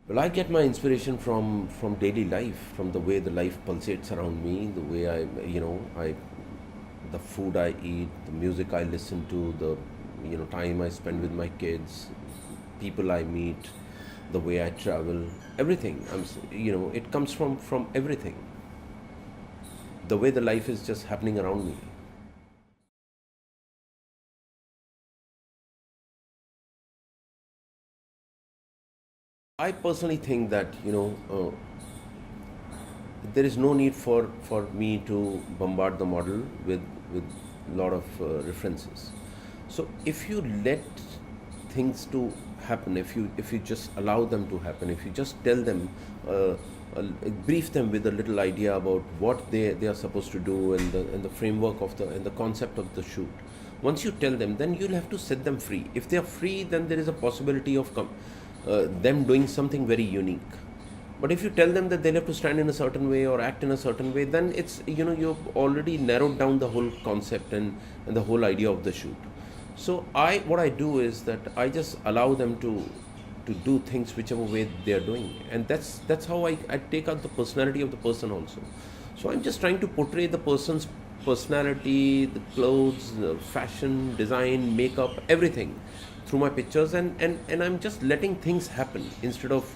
Well, I get my inspiration from daily life, from the way the life pulsates around me, the way the food I eat, the music I listen to, the time I spend with my kids, people I meet, the way I travel, everything. It comes from everything. The way the life is just happening around me. I personally think that there is no need for me to bombard the model with a lot of references. So if you let things to happen, if you just allow them to happen, if you just tell them, uh, brief them with a little idea about what they are supposed to do, and the framework of the and the concept of the shoot. Once you tell them, then you'll have to set them free. If they are free, then there is a possibility of them doing something very unique. But if you tell them that they'll have to stand in a certain way or act in a certain way, then you've already narrowed down the whole concept and the whole idea of the shoot. So what I do is that I just allow them to do things whichever way they are doing, and that's how I take out the personality of the person also. So I'm just trying to portray the person's personality, the clothes, the fashion, design, makeup, everything through my pictures, and I'm just letting things happen instead of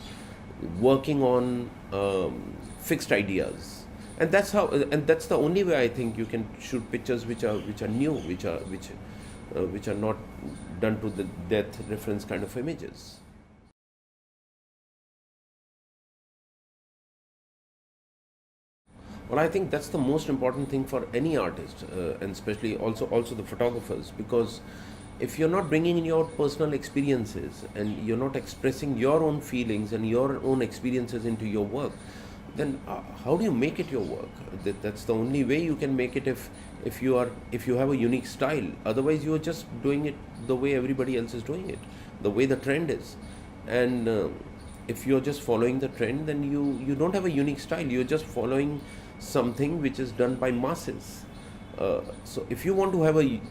working on fixed ideas. And that's the only way I think you can shoot pictures which are new, which are not done to the death reference kind of images. Well, I think that's the most important thing for any artist, and especially also the photographers, because if you're not bringing in your personal experiences and you're not expressing your own feelings and your own experiences into your work, then how do you make it your work? That's the only way you can make it, if you have a unique style. Otherwise, you are just doing it the way everybody else is doing it, the way the trend is. And if you're just following the trend, then you don't have a unique style. You're just following something which is done by masses. So if you want to have a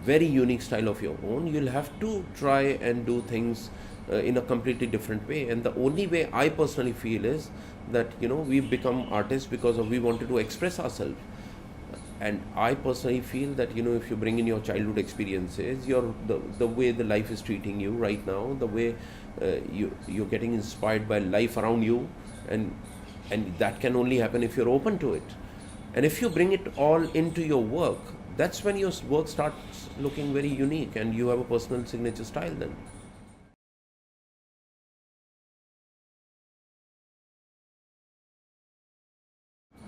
very unique style of your own, you'll have to try and do things in a completely different way. And the only way I personally feel is that we've become artists because of we wanted to express ourselves. And I personally feel that if you bring in your childhood experiences, the way the life is treating you right now, the way you're getting inspired by life around you, and that can only happen if you're open to it. And if you bring it all into your work, that's when your work starts looking very unique and you have a personal signature style then.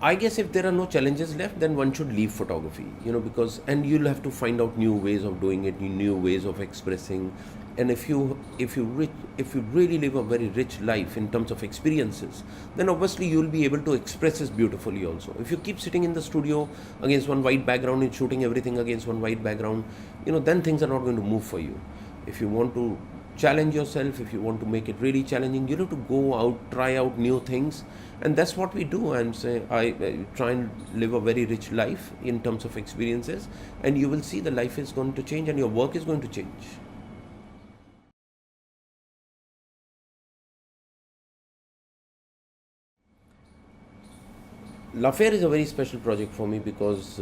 I guess if there are no challenges left, then one should leave photography, because and you'll have to find out new ways of doing it, new ways of expressing. And if you really live a very rich life in terms of experiences, then obviously you'll be able to express this beautifully also. If you keep sitting in the studio against one white background and shooting everything against one white background, then things are not going to move for you. If you want to challenge yourself, if you want to make it really challenging, you have to go out, try out new things. And that's what we do. And say I try and live a very rich life in terms of experiences, and you will see the life is going to change and your work is going to change. L'Affaire is a very special project for me because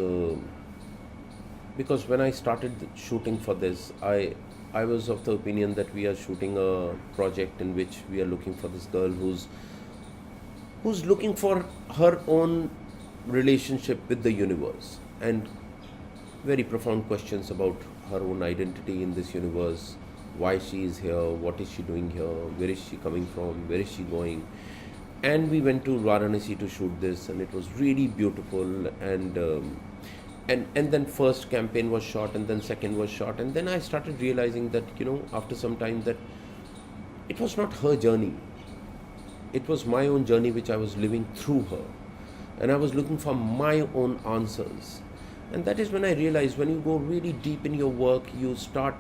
when I started shooting for this, I was of the opinion that we are shooting a project in which we are looking for this girl who's looking for her own relationship with the universe, and very profound questions about her own identity in this universe, why she is here, what is she doing here, where is she coming from, where is she going. And we went to Varanasi to shoot this, and it was really beautiful. And then first campaign was shot, and then second was shot, and then I started realizing that after some time that it was not her journey, it was my own journey which I was living through her, and I was looking for my own answers. And that is when I realized, when you go really deep in your work, you start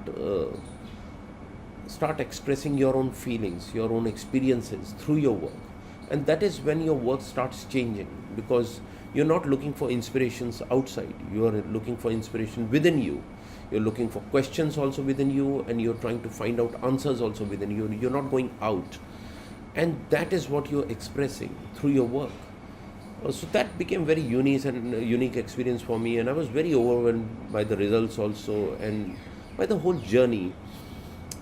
expressing your own feelings, your own experiences through your work. And that is when your work starts changing, because you're not looking for inspirations outside, you are looking for inspiration within you. You're looking for questions also within you, and you're trying to find out answers also within you. You're not going out. and that is what you're expressing through your work. So that became very unique experience for me, and I was very overwhelmed by the results also, and by the whole journey.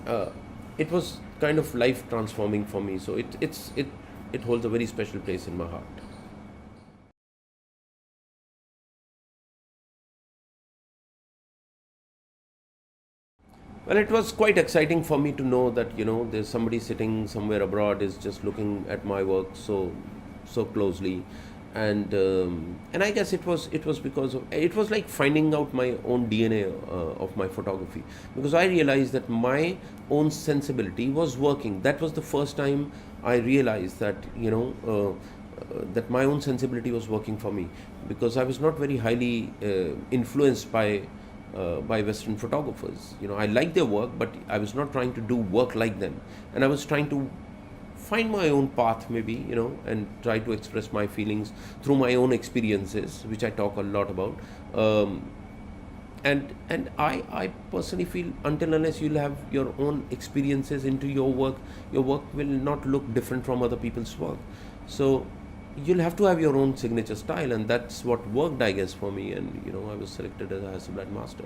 uh, it was kind of life transforming for me. So it holds a very special place in my heart. Well, it was quite exciting for me to know that there's somebody sitting somewhere abroad is just looking at my work so closely, and I guess it was because of it was like finding out my own DNA of my photography, because I realized that my own sensibility was working. That was the first time I realized that that my own sensibility was working for me, because I was not very highly influenced by Western photographers. I like their work, but I was not trying to do work like them, and I was trying to find my own path, maybe, and try to express my feelings through my own experiences, which I talk a lot about. And I personally feel, until unless you'll have your own experiences into your work will not look different from other people's work. So you'll have to have your own signature style, and that's what worked, I guess, for me. And I was selected as a Hasselblad master.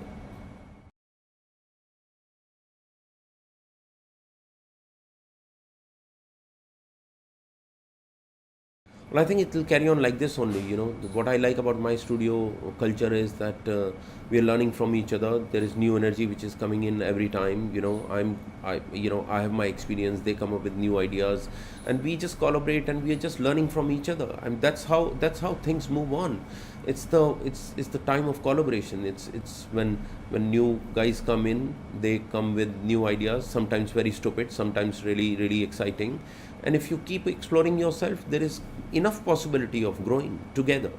Well, I think it will carry on like this only. What I like about my studio culture is that we are learning from each other. There is new energy which is coming in every time. I have my experience. They come up with new ideas, and we just collaborate, and we are just learning from each other. And that's how things move on. It's the time of collaboration. It's when new guys come in, they come with new ideas. Sometimes very stupid, sometimes really really exciting. And if you keep exploring yourself, there is enough possibility of growing together.